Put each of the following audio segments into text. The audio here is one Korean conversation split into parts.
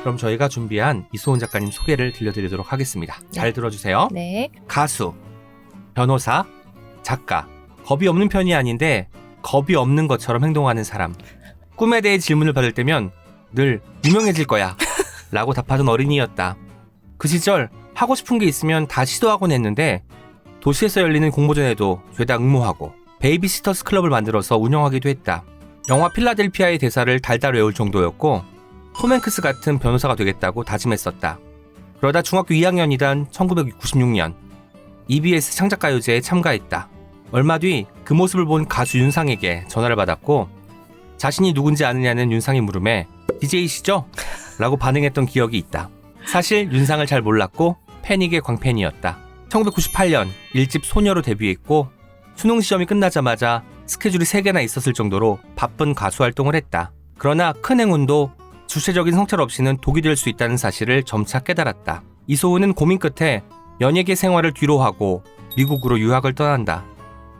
그럼 저희가 준비한 이소은 작가님 소개를 들려드리도록 하겠습니다. 잘 들어주세요. 네. 가수, 변호사, 작가. 겁이 없는 편이 아닌데 겁이 없는 것처럼 행동하는 사람. 꿈에 대해 질문을 받을 때면 늘 유명해질 거야 라고 답하던 어린이였다. 그 시절 하고 싶은 게 있으면 다 시도하곤 했는데 도시에서 열리는 공모전에도 죄다 응모하고 베이비시터스 클럽을 만들어서 운영하기도 했다. 영화 필라델피아의 대사를 달달 외울 정도였고 톰 행크스 같은 변호사가 되겠다고 다짐했었다. 그러다 중학교 2학년이던 1996년 EBS 창작가요제에 참가했다. 얼마 뒤 그 모습을 본 가수 윤상에게 전화를 받았고 자신이 누군지 아느냐는 윤상의 물음에 DJ시죠? 라고 반응했던 기억이 있다. 사실 윤상을 잘 몰랐고 패닉의 광팬이었다. 1998년 1집 소녀로 데뷔했고 수능 시험이 끝나자마자 스케줄이 3개나 있었을 정도로 바쁜 가수 활동을 했다. 그러나 큰 행운도 주체적인 성찰 없이는 독이 될 수 있다는 사실을 점차 깨달았다. 이소은은 고민 끝에 연예계 생활을 뒤로 하고 미국으로 유학을 떠난다.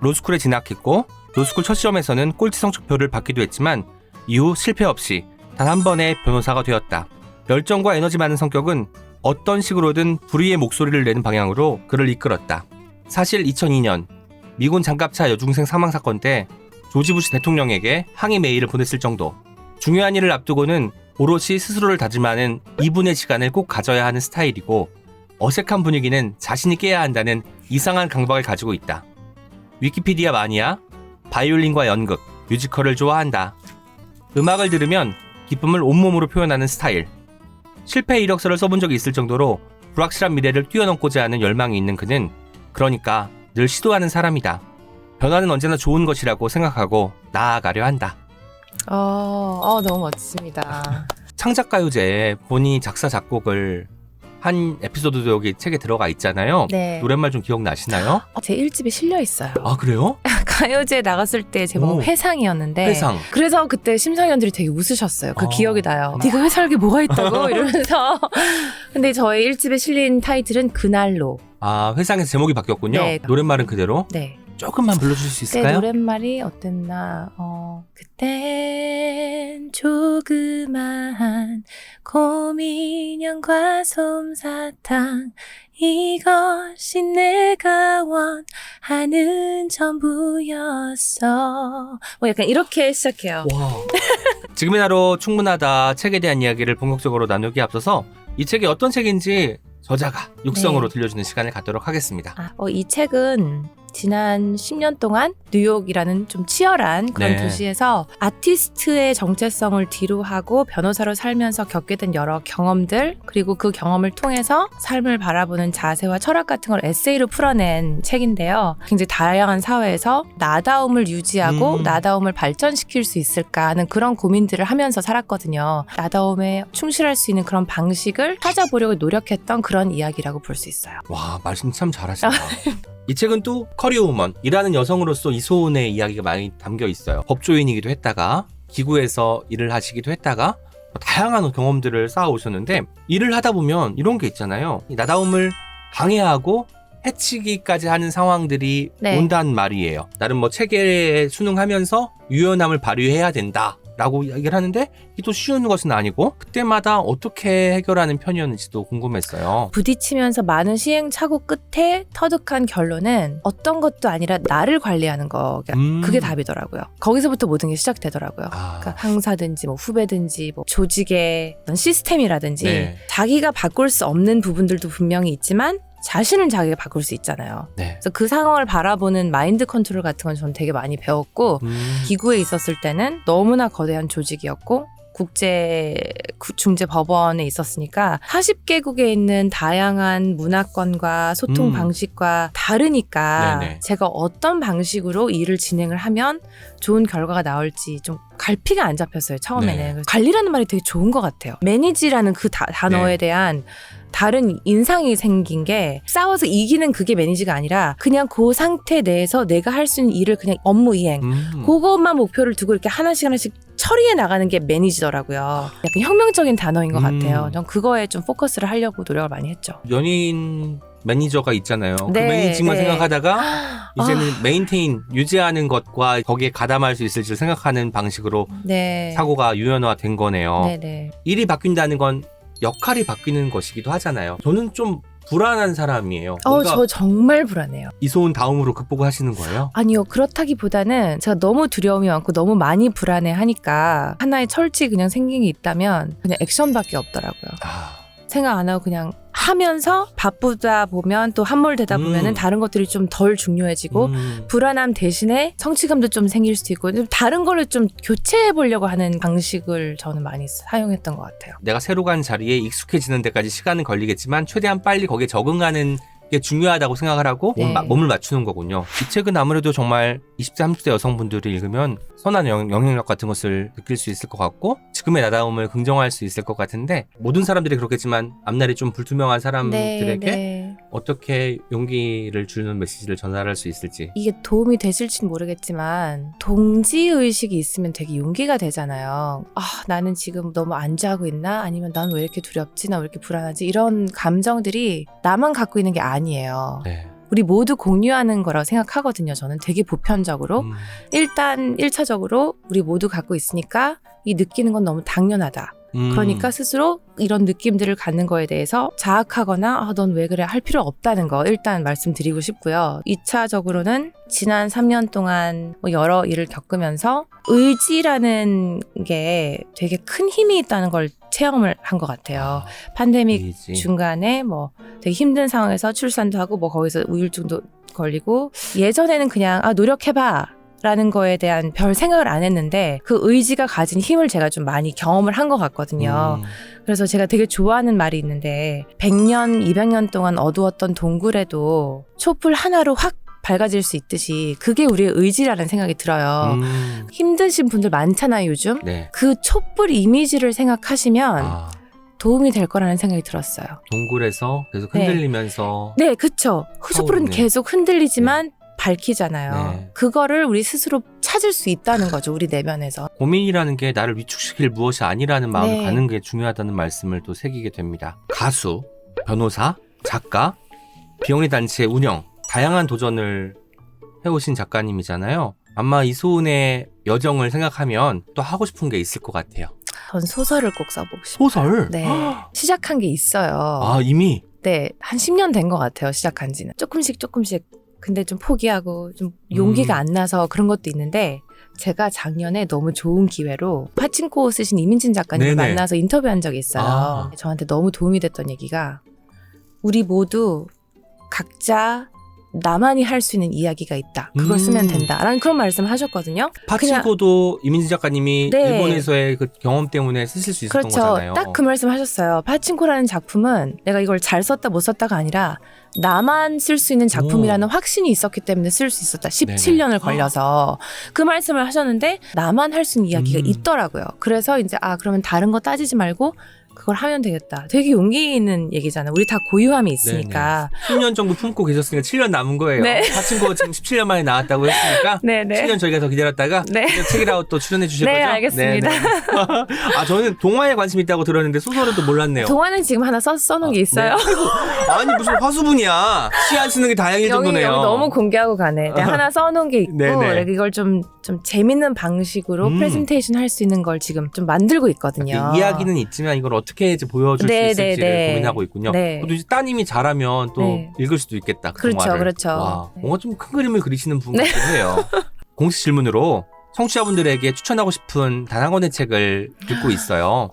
로스쿨에 진학했고 로스쿨 첫 시험에서는 꼴찌 성적표를 받기도 했지만 이후 실패 없이 단 한 번의 변호사가 되었다. 열정과 에너지 많은 성격은 어떤 식으로든 불의의 목소리를 내는 방향으로 그를 이끌었다. 사실 2002년 미군 장갑차 여중생 사망 사건 때 조지 부시 대통령에게 항의 메일을 보냈을 정도. 중요한 일을 앞두고는 오롯이 스스로를 다짐하는 2분의 시간을 꼭 가져야 하는 스타일이고 어색한 분위기는 자신이 깨야 한다는 이상한 강박을 가지고 있다. 위키피디아 마니아, 바이올린과 연극, 뮤지컬을 좋아한다. 음악을 들으면 기쁨을 온몸으로 표현하는 스타일. 실패 이력서를 써본 적이 있을 정도로 불확실한 미래를 뛰어넘고자 하는 열망이 있는 그는 그러니까 늘 시도하는 사람이다. 변화는 언제나 좋은 것이라고 생각하고 나아가려 한다. 너무 멋집니다. 창작가요제에 본인이 작사 작곡을 한 에피소드도 여기 책에 들어가 있잖아요. 네. 노랫말 좀 기억나시나요? 제 1집에 실려 있어요. 아 그래요? 가요제 나갔을 때 제목은 오. 회상이었는데 회상. 그래서 그때 심사위원들이 되게 웃으셨어요. 그 아. 기억이 나요. 네가 회사할 게 뭐가 있다고 이러면서. 근데 저의 1집에 실린 타이틀은 그날로. 아 회상에서 제목이 바뀌었군요. 네. 노랫말은 그대로. 네. 조금만 불러주실 수 네, 있을까요? 노랫말이 어땠나. 그땐 조그마한 고민형과 솜사탕 이것이 내가 원하는 전부였어. 뭐 약간 이렇게 시작해요. 와. 지금의 나로 충분하다 책에 대한 이야기를 본격적으로 나누기에 앞서서 이 책이 어떤 책인지 저자가 육성으로 네. 들려주는 시간을 갖도록 하겠습니다. 이 책은 지난 10년 동안 뉴욕이라는 좀 치열한 그런 네. 도시에서 아티스트의 정체성을 뒤로 하고 변호사로 살면서 겪게 된 여러 경험들 그리고 그 경험을 통해서 삶을 바라보는 자세와 철학 같은 걸 에세이로 풀어낸 책인데요. 굉장히 다양한 사회에서 나다움을 유지하고 나다움을 발전시킬 수 있을까 하는 그런 고민들을 하면서 살았거든요. 나다움에 충실할 수 있는 그런 방식을 찾아보려고 노력했던 그런 이야기라고 볼 수 있어요. 와 말씀 참 잘하신다. 이 책은 또 커리어우먼, 일하는 여성으로서 이소은의 이야기가 많이 담겨 있어요. 법조인이기도 했다가 기구에서 일을 하시기도 했다가 다양한 경험들을 쌓아오셨는데 일을 하다 보면 이런 게 있잖아요. 이 나다움을 방해하고 해치기까지 하는 상황들이 네. 온다는 말이에요. 나름 뭐 체계에 순응하면서 유연함을 발휘해야 된다 라고 이야기를 하는데 이게 또 쉬운 것은 아니고 그때마다 어떻게 해결하는 편이었는지도 궁금했어요. 부딪히면서 많은 시행착오 끝에 터득한 결론은 어떤 것도 아니라 나를 관리하는 거 그게 답이더라고요. 거기서부터 모든 게 시작되더라고요. 그러니까 상사든지 뭐 후배든지 뭐 조직의 어떤 시스템이라든지 네. 자기가 바꿀 수 없는 부분들도 분명히 있지만 자신은 자기가 바꿀 수 있잖아요. 네. 그래서 그 상황을 바라보는 마인드 컨트롤 같은 건 저는 되게 많이 배웠고 기구에 있었을 때는 너무나 거대한 조직이었고 국제중재법원에 있었으니까 40개국에 있는 다양한 문화권과 소통 방식과 다르니까 네네. 제가 어떤 방식으로 일을 진행을 하면 좋은 결과가 나올지 좀 갈피가 안 잡혔어요, 처음에는. 네. 그래서 관리라는 말이 되게 좋은 것 같아요. 매니지라는 그 단어에 네. 대한 다른 인상이 생긴 게 싸워서 이기는 그게 매니지가 아니라 그냥 그 상태 내에서 내가 할 수 있는 일을 그냥 업무 이행 그것만 목표를 두고 이렇게 하나씩 처리해 나가는 게 매니지더라고요. 약간 혁명적인 단어인 것 같아요. 전 그거에 좀 포커스를 하려고 노력을 많이 했죠. 연예인 매니저가 있잖아요. 네, 그 매니징만 네. 생각하다가 이제는 메인테인 유지하는 것과 거기에 가담할 수 있을지를 생각하는 방식으로 네. 사고가 유연화된 거네요. 네네. 일이 바뀐다는 건 역할이 바뀌는 것이기도 하잖아요. 저는 좀 불안한 사람이에요. 뭔가 저 정말 불안해요. 이소은 다음으로 극복하시는 거예요? 아니요, 그렇다기보다는 제가 너무 두려움이 많고 너무 많이 불안해 하니까 하나의 철칙이 그냥 생긴 게 있다면 그냥 액션밖에 없더라고요. 생각 안 하고 그냥 하면서 바쁘다 보면 또 함몰되다 보면은 다른 것들이 좀 덜 중요해지고 불안함 대신에 성취감도 좀 생길 수 있고 좀 다른 거를 좀 교체해 보려고 하는 방식을 저는 많이 사용했던 것 같아요. 내가 새로 간 자리에 익숙해지는 데까지 시간은 걸리겠지만 최대한 빨리 거기에 적응하는 게 중요하다고 생각을 하고 네. 몸을 맞추는 거군요. 이 책은 아무래도 정말 20대, 30대 여성분들이 읽으면 선한 영향력 같은 것을 느낄 수 있을 것 같고 지금의 나다움을 긍정할 수 있을 것 같은데 모든 사람들이 그렇겠지만 앞날이 좀 불투명한 사람들에게 어떻게 용기를 주는 메시지를 전달할 수 있을지. 이게 도움이 되실진 모르겠지만 동지의식이 있으면 되게 용기가 되잖아요. 나는 지금 너무 안주하고 있나? 아니면 난 왜 이렇게 두렵지? 나 왜 이렇게 불안하지? 이런 감정들이 나만 갖고 있는 게 아니에요. 네. 우리 모두 공유하는 거라고 생각하거든요. 저는 되게 보편적으로. 일단 1차적으로 우리 모두 갖고 있으니까 이 느끼는 건 너무 당연하다. 그러니까 스스로 이런 느낌들을 갖는 거에 대해서 자학하거나 넌 왜 그래 할 필요 없다는 거 일단 말씀드리고 싶고요. 2차적으로는 지난 3년 동안 여러 일을 겪으면서 의지라는 게 되게 큰 힘이 있다는 걸 체험을 한 것 같아요. 팬데믹 의지. 중간에 되게 힘든 상황에서 출산도 하고 거기서 우울증도 걸리고 예전에는 그냥 노력해봐 라는 거에 대한 별 생각을 안 했는데 그 의지가 가진 힘을 제가 좀 많이 경험을 한 것 같거든요. 그래서 제가 되게 좋아하는 말이 있는데 100년, 200년 동안 어두웠던 동굴에도 촛불 하나로 확 밝아질 수 있듯이 그게 우리의 의지라는 생각이 들어요. 힘드신 분들 많잖아요, 요즘. 네. 그 촛불 이미지를 생각하시면 도움이 될 거라는 생각이 들었어요. 동굴에서 계속 흔들리면서 네, 그쵸. 촛불은 네. 계속 흔들리지만 밝히잖아요. 네. 그거를 우리 스스로 찾을 수 있다는 거죠. 우리 내면에서. 고민이라는 게 나를 위축시킬 무엇이 아니라는 마음을 네. 갖는 게 중요하다는 말씀을 또 새기게 됩니다. 가수, 변호사, 작가, 비영리 단체 운영 다양한 도전을 해오신 작가님이잖아요. 아마 이소은의 여정을 생각하면 또 하고 싶은 게 있을 것 같아요. 전 소설을 꼭 써보고 싶어요. 소설? 네. 시작한 게 있어요. 이미? 네. 한 10년 된 것 같아요. 시작한 지는. 조금씩. 근데 좀 포기하고 좀 용기가 안 나서 그런 것도 있는데 제가 작년에 너무 좋은 기회로 파친코 쓰신 이민진 작가님을 네네. 만나서 인터뷰한 적이 있어요. 저한테 너무 도움이 됐던 얘기가 우리 모두 각자 나만이 할 수 있는 이야기가 있다. 그걸 쓰면 된다라는 그런 말씀을 하셨거든요. 파친코도 이민지 작가님이 네. 일본에서의 그 경험 때문에 쓰실 수 있었던 그렇죠. 거잖아요. 딱 그 말씀 하셨어요. 파친코라는 작품은 내가 이걸 잘 썼다 못 썼다가 아니라 나만 쓸 수 있는 작품이라는 확신이 있었기 때문에 쓸 수 있었다. 17년을 걸려서 그 말씀을 하셨는데 나만 할 수 있는 이야기가 있더라고요. 그래서 이제 그러면 다른 거 따지지 말고 그걸 하면 되겠다. 되게 용기 있는 얘기잖아요. 우리 다 고유함이 있으니까. 10년 정도 품고 계셨으니까 7년 남은 거예요. 네. 파친코 지금 17년 만에 나왔다고 했으니까 네네. 7년 저희가 더 기다렸다가 네. 책이라웃 또 출연해 주실 네, 거죠? 알겠습니다. 저는 동화에 관심 있다고 들었는데 소설은 또 몰랐네요. 동화는 지금 하나 써놓은 게 있어요. 네. 아니 무슨 화수분이야. 시 안 쓰는 게 다행일 여기 정도네요. 너무 공개하고 가네. 네, 하나 써놓은 게 있고 네네. 이걸 좀 재밌는 방식으로 프레젠테이션 할 수 있는 걸 지금 좀 만들고 있거든요. 이야기는 있지만 이걸 어떻게 이제 보여줄 수 있을지를 고민하고 있군요. 네. 또 이제 따님이 잘하면 또 네. 읽을 수도 있겠다. 그 그렇죠, 동화를. 그렇죠. 와, 네. 뭔가 좀 큰 그림을 그리시는 분 같기도 해요. 공식 질문으로 청취자분들에게 추천하고 싶은 단 한 권의 책을 듣고 있어요.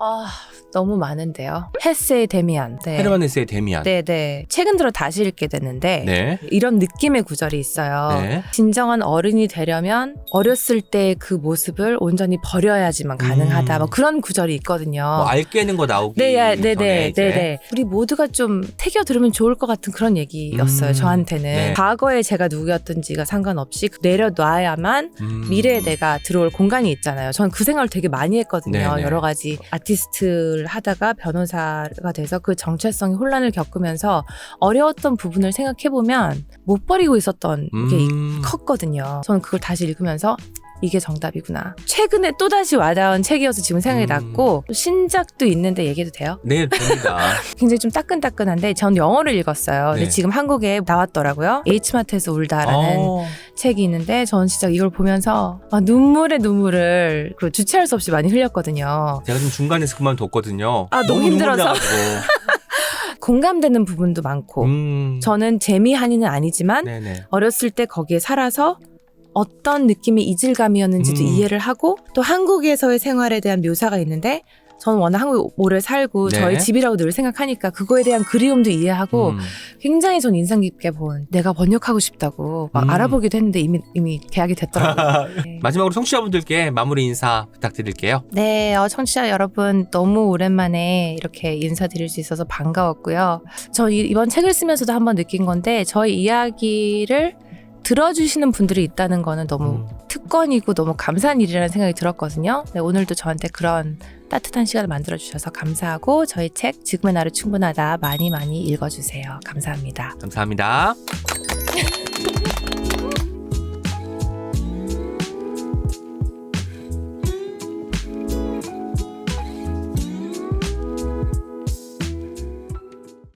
너무 많은데요. 헤세의 데미안. 네. 헤르만 헤세의 데미안. 네. 최근 들어 다시 읽게 됐는데 네. 이런 느낌의 구절이 있어요. 네. 진정한 어른이 되려면 어렸을 때 그 모습을 온전히 버려야지만 가능하다. 그런 구절이 있거든요. 알게는 거 나오기 전에 이제. 네. 우리 모두가 좀 새겨 들으면 좋을 것 같은 그런 얘기였어요. 저한테는. 네. 과거에 제가 누구였던지가 상관없이 내려놔야만 미래에 내가 들어올 공간이 있잖아요. 저는 그 생각을 되게 많이 했거든요. 네네. 여러 가지 아티스트를 하다가 변호사가 돼서 그 정체성의 혼란을 겪으면서 어려웠던 부분을 생각해보면 못 버리고 있었던 게 컸거든요. 저는 그걸 다시 읽으면서 이게 정답이구나. 최근에 또다시 와닿은 책이어서 지금 생각이 났고 또 신작도 있는데 얘기해도 돼요? 네, 됩니다. 굉장히 좀 따끈따끈한데 전 영어를 읽었어요. 근데 네. 지금 한국에 나왔더라고요. H마트에서 울다라는 책이 있는데 전 진짜 이걸 보면서 눈물에 눈물을 주체할 수 없이 많이 흘렸거든요. 제가 좀 중간에서 그만뒀거든요. 너무 힘들어서. 눈물이 공감되는 부분도 많고 나가지고. 저는 재미한이는 아니지만 네네. 어렸을 때 거기에 살아서 어떤 느낌의 이질감이었는지도 이해를 하고 또 한국에서의 생활에 대한 묘사가 있는데 저는 워낙 한국에 오래 살고 네. 저희 집이라고 늘 생각하니까 그거에 대한 그리움도 이해하고 굉장히 전 인상 깊게 본 내가 번역하고 싶다고 막 알아보기도 했는데 이미 계약이 됐더라고요. 네. 마지막으로 청취자분들께 마무리 인사 부탁드릴게요. 네, 청취자 여러분 너무 오랜만에 이렇게 인사드릴 수 있어서 반가웠고요. 저 이번 책을 쓰면서도 한번 느낀 건데 저희 이야기를 들어주시는 분들이 있다는 거는 너무 특권이고 너무 감사한 일이라는 생각이 들었거든요. 네, 오늘도 저한테 그런 따뜻한 시간을 만들어주셔서 감사하고 저희 책 지금의 나를 충분하다 많이 읽어주세요. 감사합니다. 감사합니다.